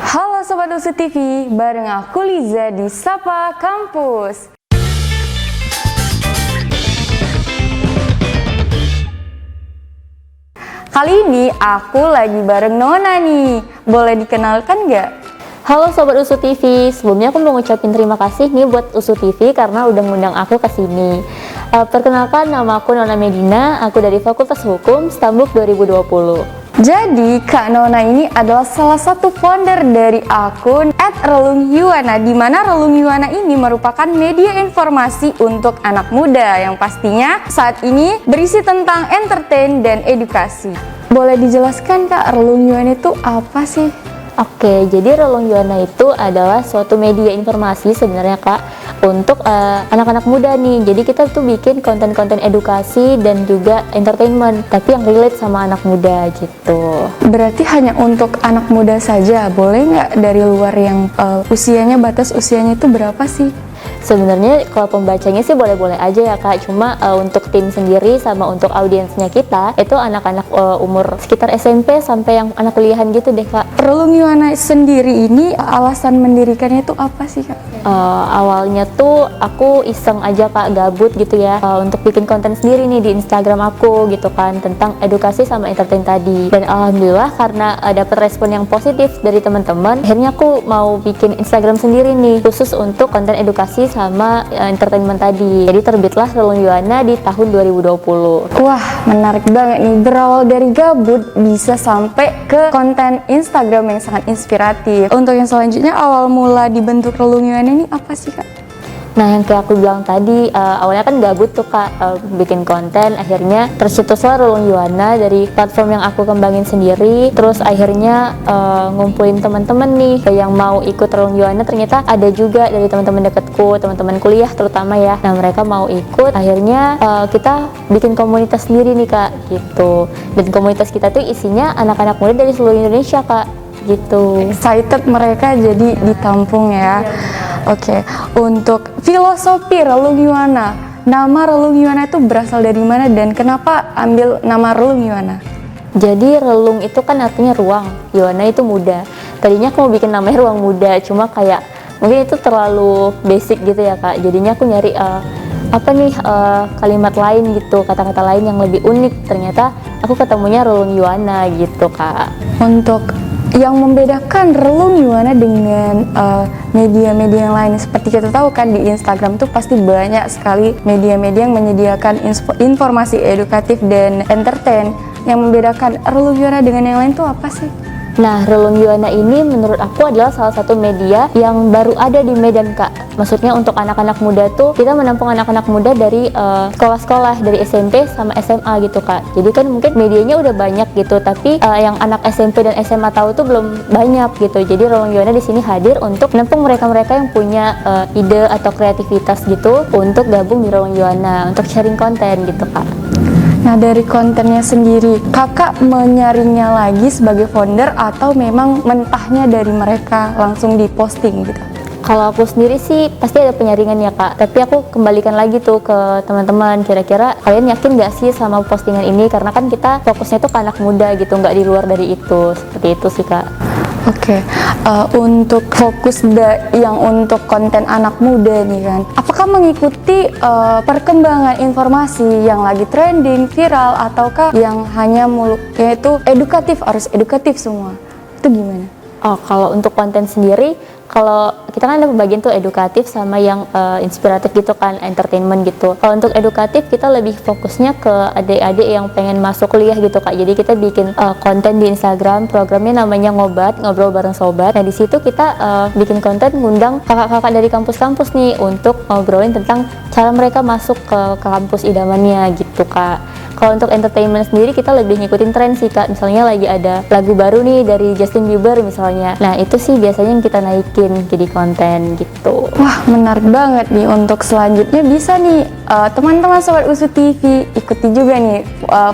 Halo Sobat Usu TV, bareng aku Liza di Sapa Kampus. Kali ini aku lagi bareng Nona nih, boleh dikenalkan nggak? Halo Sobat Usu TV, sebelumnya aku mau ngucapin terima kasih nih buat Usu TV karena udah ngundang aku ke sini. Perkenalkan, nama aku Nona Medina, aku dari Fakultas Hukum, Stambuk 2020. Jadi Kak Nona ini adalah salah satu founder dari akun @relungyuwana, di mana Relung Yuwana ini merupakan media informasi untuk anak muda yang pastinya saat ini berisi tentang entertain dan edukasi. Boleh dijelaskan Kak, Relung Yuwana itu apa sih? Oke, jadi Relung Yuwana itu adalah suatu media informasi sebenarnya Kak untuk anak-anak muda nih. Jadi kita tuh bikin konten-konten edukasi dan juga entertainment, tapi yang relate sama anak muda gitu. Berarti hanya untuk anak muda saja, boleh nggak dari luar yang batas usianya itu berapa sih? Sebenarnya kalau pembacanya sih boleh-boleh aja ya Kak, cuma untuk tim sendiri sama untuk audiensnya kita itu anak-anak umur sekitar SMP sampai yang anak kuliahan gitu deh Kak. Relung Yuwana sendiri ini alasan mendirikannya itu apa sih Kak? Awalnya tuh aku iseng aja Kak, gabut gitu ya, untuk bikin konten sendiri nih di Instagram aku gitu kan tentang edukasi sama entertain tadi. Dan alhamdulillah karena dapet respon yang positif dari teman-teman, akhirnya aku mau bikin Instagram sendiri nih khusus untuk konten edukasi sama entertainment tadi. Jadi terbitlah Relung Yuwana di tahun 2020. Wah, menarik banget nih, berawal dari gabut bisa sampai ke konten Instagram yang sangat inspiratif. Untuk yang selanjutnya, awal mula dibentuk Relung Yuwana ini apa sih Kak? Nah, yang kayak aku bilang tadi, awalnya kan gabut tuh Kak, bikin konten, akhirnya tercetuslah Relung Yuwana dari platform yang aku kembangin sendiri. Terus akhirnya ngumpulin teman-teman nih yang mau ikut Relung Yuwana, ternyata ada juga dari teman-teman dekatku, teman-teman kuliah terutama ya. Nah, mereka mau ikut, akhirnya kita bikin komunitas sendiri nih Kak, gitu. Dan komunitas kita tuh isinya anak-anak muda dari seluruh Indonesia Kak, gitu. Excited mereka jadi ditampung ya. Oke, untuk filosofi Relung Yuwana, nama Relung Yuwana itu berasal dari mana dan kenapa ambil nama Relung Yuwana? Jadi relung itu kan artinya ruang, Yuwana itu muda. Tadinya aku mau bikin namanya Ruang Muda, cuma kayak mungkin itu terlalu basic gitu ya Kak. Jadinya aku nyari kalimat lain gitu, kata-kata lain yang lebih unik. Ternyata aku ketemunya Relung Yuwana gitu Kak. Untuk yang membedakan Relung Yuwana dengan media-media yang lain, seperti kita tahu kan di Instagram tuh pasti banyak sekali media-media yang menyediakan informasi edukatif dan entertain. Yang membedakan Relung Yuwana dengan yang lain tuh apa sih? Nah, Relung Yuwana ini menurut aku adalah salah satu media yang baru ada di Medan Kak. Maksudnya untuk anak-anak muda tuh kita menampung anak-anak muda dari sekolah-sekolah, dari SMP sama SMA gitu Kak. Jadi kan mungkin medianya udah banyak gitu, tapi yang anak SMP dan SMA tahu tuh belum banyak gitu. Jadi Relung Yuwana di sini hadir untuk menampung mereka-mereka yang punya ide atau kreativitas gitu untuk gabung di Relung Yuwana untuk sharing konten gitu Kak. Nah, dari kontennya sendiri, kakak menyaringnya lagi sebagai founder atau memang mentahnya dari mereka langsung diposting gitu? Kalau aku sendiri sih pasti ada penyaringan ya Kak, tapi aku kembalikan lagi tuh ke teman-teman, kira-kira kalian yakin gak sih sama postingan ini, karena kan kita fokusnya tuh ke anak muda gitu, nggak di luar dari itu, seperti itu sih Kak. Oke, untuk fokus yang untuk konten anak muda nih kan, apakah mengikuti perkembangan informasi yang lagi trending, viral, ataukah yang hanya yaitu edukatif, harus edukatif semua? Itu gimana? Kalau untuk konten sendiri, kalau kita kan ada pembagian tuh edukatif sama yang inspiratif gitu kan, entertainment gitu. Kalau untuk edukatif kita lebih fokusnya ke adik-adik yang pengen masuk kuliah gitu Kak. Jadi kita bikin konten di Instagram, programnya namanya Ngobat, Ngobrol Bareng Sobat. Nah di situ kita bikin konten ngundang kakak-kakak dari kampus-kampus nih untuk ngobrolin tentang cara mereka masuk ke kampus idamannya gitu Kak. Kalau untuk entertainment sendiri kita lebih ngikutin tren sih Kak. Misalnya lagi ada lagu baru nih dari Justin Bieber misalnya. Nah itu sih biasanya yang kita naikin jadi konten gitu. Wah, menarik banget nih. Untuk selanjutnya bisa nih teman-teman Sobat Usu TV ikuti juga nih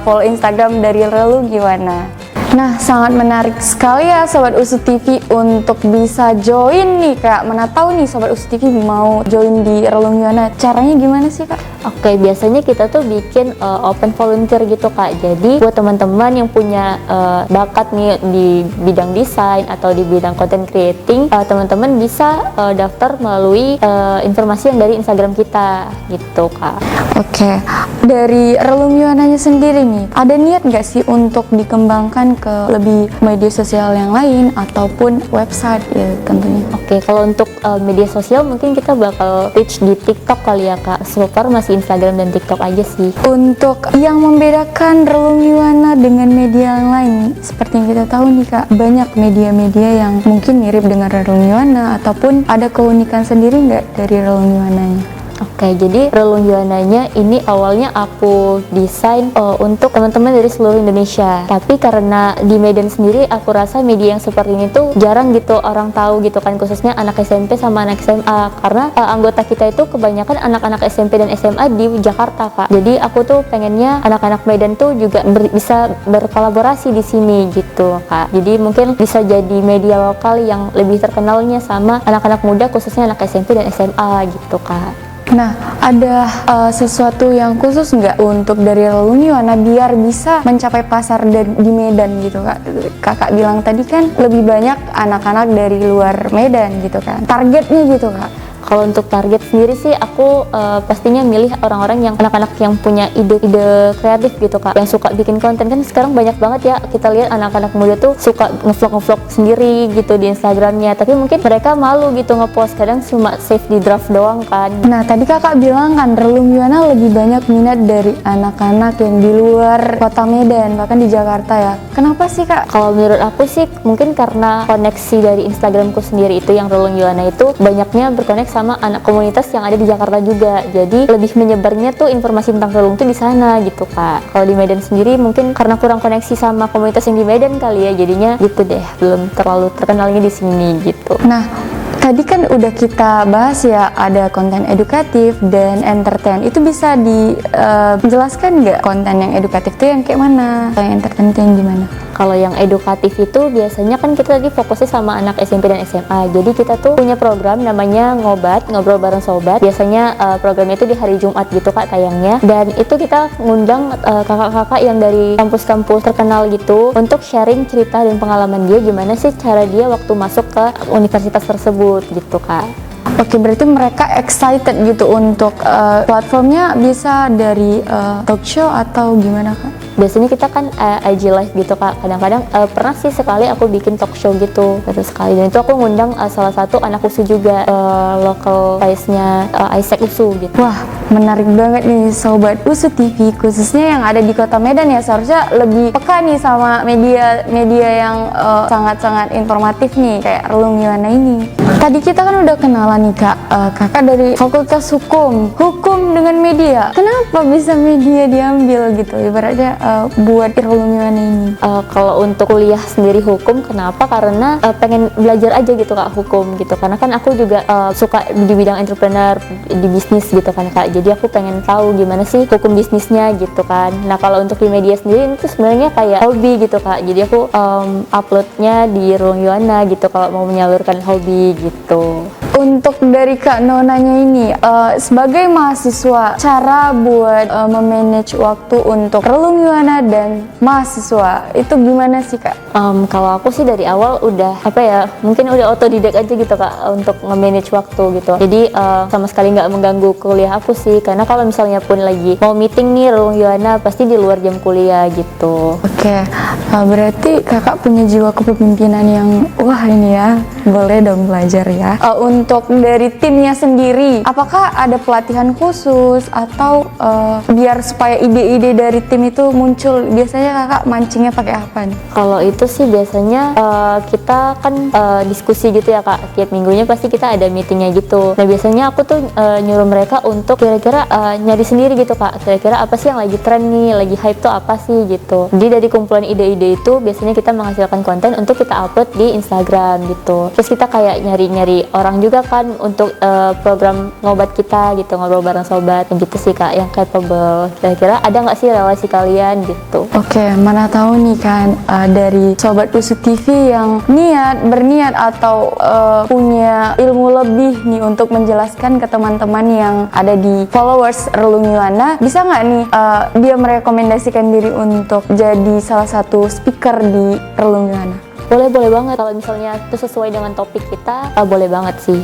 follow Instagram dari Relung Yuwana. Nah, sangat menarik sekali ya Sobat Usu TV untuk bisa join nih Kak. Mana tahu nih Sobat Usu TV mau join di Relung Yuana. Caranya gimana sih Kak? Oke, biasanya kita tuh bikin open volunteer gitu Kak. Jadi buat teman-teman yang punya bakat nih di bidang desain atau di bidang content creating, teman-teman bisa daftar melalui informasi yang dari Instagram kita gitu Kak. Oke, dari Relung Yuananya sendiri nih, ada niat nggak sih untuk dikembangkan ke lebih media sosial yang lain ataupun website ya tentunya? Oke, kalau untuk media sosial mungkin kita bakal reach di TikTok kali ya Kak. So far masih Instagram dan TikTok aja sih. Untuk yang membedakan Relung Yuana dengan media yang lain, seperti yang kita tahu nih Kak, banyak media-media yang mungkin mirip dengan Relung Yuana ataupun ada keunikan sendiri nggak dari Relung Yuananya? Oke, jadi Relung Yuananya ini awalnya aku desain untuk teman-teman dari seluruh Indonesia. Tapi karena di Medan sendiri aku rasa media yang seperti ini tuh jarang gitu orang tahu gitu kan, khususnya anak SMP sama anak SMA. Karena anggota kita itu kebanyakan anak-anak SMP dan SMA di Jakarta Kak. Jadi aku tuh pengennya anak-anak Medan tuh juga bisa berkolaborasi di sini gitu Kak. Jadi mungkin bisa jadi media lokal yang lebih terkenalnya sama anak-anak muda, khususnya anak SMP dan SMA gitu Kak. Nah, ada sesuatu yang khusus nggak untuk dari Relung Yuana biar bisa mencapai pasar di Medan gitu Kak? Kakak bilang tadi kan lebih banyak anak-anak dari luar Medan gitu kan. Targetnya gitu Kak. Kalau untuk target sendiri sih aku pastinya milih orang-orang yang anak-anak yang punya ide-ide kreatif gitu Kak, yang suka bikin konten. Kan sekarang banyak banget ya kita lihat anak-anak muda tuh suka ngevlog sendiri gitu di Instagramnya, tapi mungkin mereka malu gitu ngepost, kadang cuma save di draft doang kan. Nah, tadi Kakak bilang kan Relung Yuana lebih banyak minat dari anak-anak yang di luar kota Medan, bahkan di Jakarta ya. Kenapa sih Kak? Kalau menurut aku sih mungkin karena koneksi dari Instagramku sendiri itu yang Relung Yuana itu banyaknya berkoneksi sama anak komunitas yang ada di Jakarta juga. Jadi lebih menyebarnya tuh informasi tentang Relung tuh di sana gitu Kak. Kalau di Medan sendiri mungkin karena kurang koneksi sama komunitas yang di Medan kali ya, jadinya gitu deh, belum terlalu terkenalnya di sini gitu. Nah, tadi kan udah kita bahas ya, ada konten edukatif dan entertain. Itu bisa dijelaskan nggak konten yang edukatif itu yang kayak mana? Atau yang entertain itu yang gimana? Kalau yang edukatif itu biasanya kan kita tadi fokusnya sama anak SMP dan SMA. Jadi kita tuh punya program namanya Ngobat, Ngobrol Bareng Sobat. Biasanya programnya itu di hari Jumat gitu Kak tayangnya. Dan itu kita ngundang kakak-kakak yang dari kampus-kampus terkenal gitu untuk sharing cerita dan pengalaman dia gimana sih cara dia waktu masuk ke universitas tersebut gitu Kak. Oke, berarti mereka excited gitu untuk platformnya bisa dari talk show atau gimana Kak? Biasanya kita kan IG live gitu Kak. Kadang-kadang pernah sih sekali aku bikin talk show gitu, sekali. Dan itu aku ngundang salah satu anak USU juga, local size-nya Isaac USU gitu. Wah, menarik banget nih Sobat Usu TV, khususnya yang ada di kota Medan ya. Seharusnya lebih peka nih sama media yang sangat-sangat informatif nih kayak Relung Yuana ini. Tadi kita kan udah kenalan nih Kak, Kakak dari Fakultas Hukum dengan media. Kenapa bisa media diambil gitu? Ibaratnya buat Relung Yuana ini. Kalau untuk kuliah sendiri hukum, kenapa? Karena pengen belajar aja gitu Kak hukum gitu. Karena kan aku juga suka di bidang entrepreneur, di bisnis gitu kan Kak. Jadi aku pengen tahu gimana sih hukum bisnisnya gitu kan. Nah kalau untuk di media sendiri itu sebenarnya kayak hobi gitu Kak. Jadi aku uploadnya di Relung Yuana gitu kalau mau menyalurkan hobi gitu. Untuk dari Kak Nonanya ini, sebagai mahasiswa, cara buat memanage waktu untuk Relung Yuana dan mahasiswa itu gimana sih Kak? Kalau aku sih dari awal udah mungkin udah otodidak aja gitu Kak untuk nge-manage waktu gitu. Jadi sama sekali nggak mengganggu kuliah aku sih, karena kalau misalnya pun lagi mau meeting nih Relung Yuana pasti di luar jam kuliah gitu. Oke, berarti Kakak punya jiwa kepemimpinan yang wah ini ya, boleh dong belajar ya. Untuk dari timnya sendiri, apakah ada pelatihan khusus atau biar supaya ide-ide dari tim itu muncul? Biasanya Kakak mancingnya pakai apa nih? Kalau itu sih biasanya kita kan diskusi gitu ya Kak, tiap minggunya pasti kita ada meetingnya gitu. Nah biasanya aku tuh nyuruh mereka untuk kira-kira nyari sendiri gitu Kak, kira-kira apa sih yang lagi tren nih, lagi hype tuh apa sih gitu. Jadi dari kumpulan ide-ide itu biasanya kita menghasilkan konten untuk kita upload di Instagram gitu. Terus kita kayak nyari-nyari orang juga juga kan untuk program ngobat kita gitu, ngobrol bareng sobat, yang gitu sih Kak, yang capable. Kira-kira ada nggak sih relasi kalian gitu? Oke, mana tahu nih kan dari Sobat Usut TV yang berniat atau punya ilmu lebih nih untuk menjelaskan ke teman-teman yang ada di followers Relung Yuwana, bisa nggak nih dia merekomendasikan diri untuk jadi salah satu speaker di Relung Yuwana? Boleh banget, kalau misalnya itu sesuai dengan topik kita, boleh banget sih.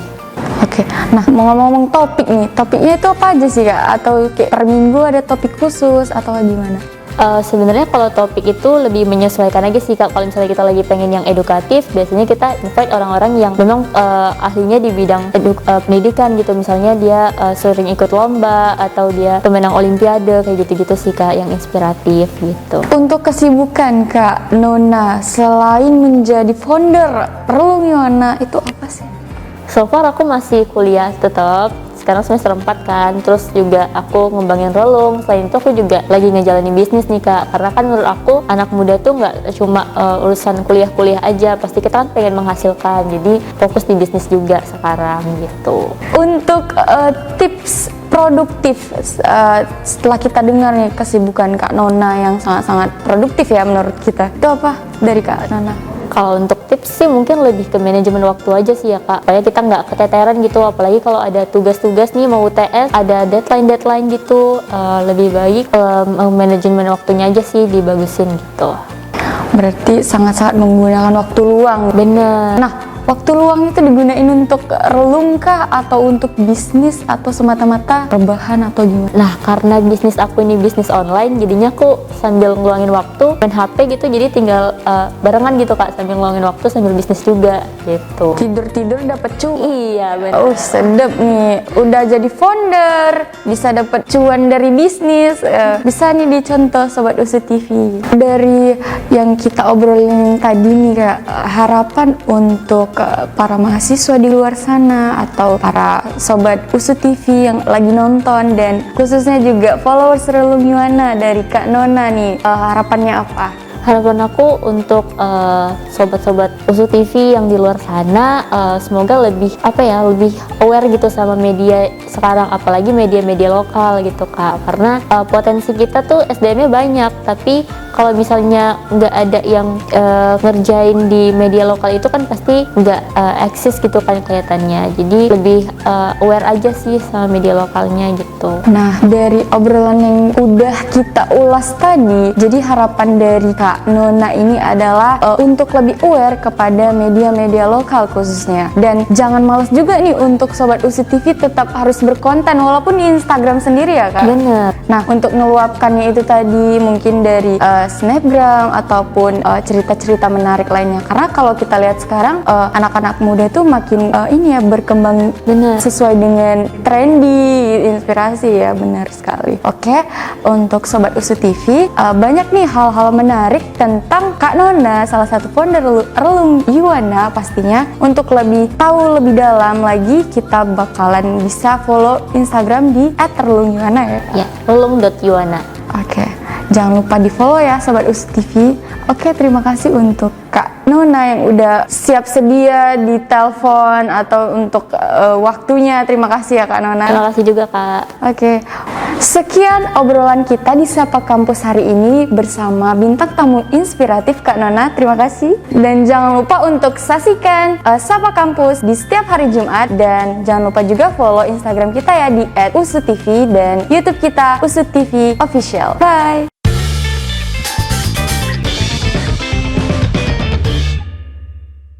Oke, nah mau ngomong topik nih, topiknya itu apa aja sih Kak? Atau kayak per minggu ada topik khusus atau gimana? Sebenarnya kalau topik itu lebih menyesuaikan aja sih Kak. Kalau misalnya kita lagi pengen yang edukatif, biasanya kita invite orang-orang yang memang ahlinya di bidang pendidikan gitu. Misalnya dia sering ikut lomba atau dia pemenang olimpiade, kayak gitu-gitu sih Kak, yang inspiratif gitu. Untuk kesibukan Kak Nona selain menjadi founder Relung Yuwana itu apa sih? So far aku masih kuliah tetap, sekarang semester 4 kan, terus juga aku ngembangin Relung. Selain itu aku juga lagi ngejalanin bisnis nih Kak, karena kan menurut aku anak muda tuh nggak cuma urusan kuliah-kuliah aja, pasti kita kan pengen menghasilkan, jadi fokus di bisnis juga sekarang gitu. Untuk tips produktif setelah kita dengar nih kesibukan Kak Nona yang sangat-sangat produktif ya menurut kita, itu apa dari Kak Nona? Kalau untuk tips sih mungkin lebih ke manajemen waktu aja sih ya Kak, supaya kita nggak keteteran gitu, apalagi kalau ada tugas-tugas nih mau UTS, ada deadline gitu, lebih baik manajemen waktunya aja sih dibagusin gitu. Berarti sangat-sangat menggunakan waktu luang. Bener. Nah, waktu luang itu digunain untuk relung kah atau untuk bisnis atau semata-mata rebahan atau gimana? Nah, karena bisnis aku ini bisnis online, jadinya aku sambil ngeluangin waktu main HP gitu, jadi tinggal barengan gitu Kak, sambil ngeluangin waktu sambil bisnis juga gitu. Tidur-tidur dapat cuan. Iya benar. Oh, sedep nih. Udah jadi founder, bisa dapat cuan dari bisnis. Bisa nih dicontoh Sobat Usut TV. Dari yang kita obrolin tadi nih Kak, harapan untuk para mahasiswa di luar sana atau para Sobat Usut TV yang lagi nonton dan khususnya juga followers Relung Yuwana dari Kak Nona nih, harapannya apa? Harapan aku untuk sobat-sobat Usut TV yang di luar sana, semoga lebih lebih aware gitu sama media sekarang, apalagi media-media lokal gitu Kak, karena potensi kita tuh SDM-nya banyak, tapi kalau misalnya nggak ada yang ngerjain di media lokal itu kan pasti nggak eksis gitu kan kelihatannya, jadi lebih aware aja sih sama media lokalnya gitu. Nah, dari obrolan yang udah kita ulas tadi, jadi harapan dari Kak Nona ini adalah untuk lebih aware kepada media-media lokal khususnya, dan jangan malas juga nih untuk Sobat Usut TV tetap harus berkonten walaupun di Instagram sendiri ya Kak. Bener. Nah, untuk meluapkannya itu tadi mungkin dari snapgram ataupun cerita-cerita menarik lainnya, karena kalau kita lihat sekarang anak-anak muda tuh makin berkembang. Bener. Sesuai dengan trendy, inspirasi ya, benar sekali. Oke, untuk Sobat Usut TV banyak nih hal-hal menarik tentang Kak Nona, salah satu founder Relung Yuwana pastinya. Untuk lebih tahu lebih dalam lagi, kita bakalan bisa follow Instagram di @relungyuwana ya. Ya, relung.yuwana. Oke, jangan lupa di follow ya Sobat Usut TV. Oke, terima kasih untuk Kak Nona yang udah siap sedia di telepon atau untuk waktunya. Terima kasih ya Kak Nona. Terima kasih juga Kak. Oke, sekian obrolan kita di Sapa Kampus hari ini bersama bintang tamu inspiratif Kak Nona. Terima kasih. Dan jangan lupa untuk saksikan Sapa Kampus di setiap hari Jumat, dan jangan lupa juga follow Instagram kita ya di @usutTV dan YouTube kita Usut TV Official. Bye.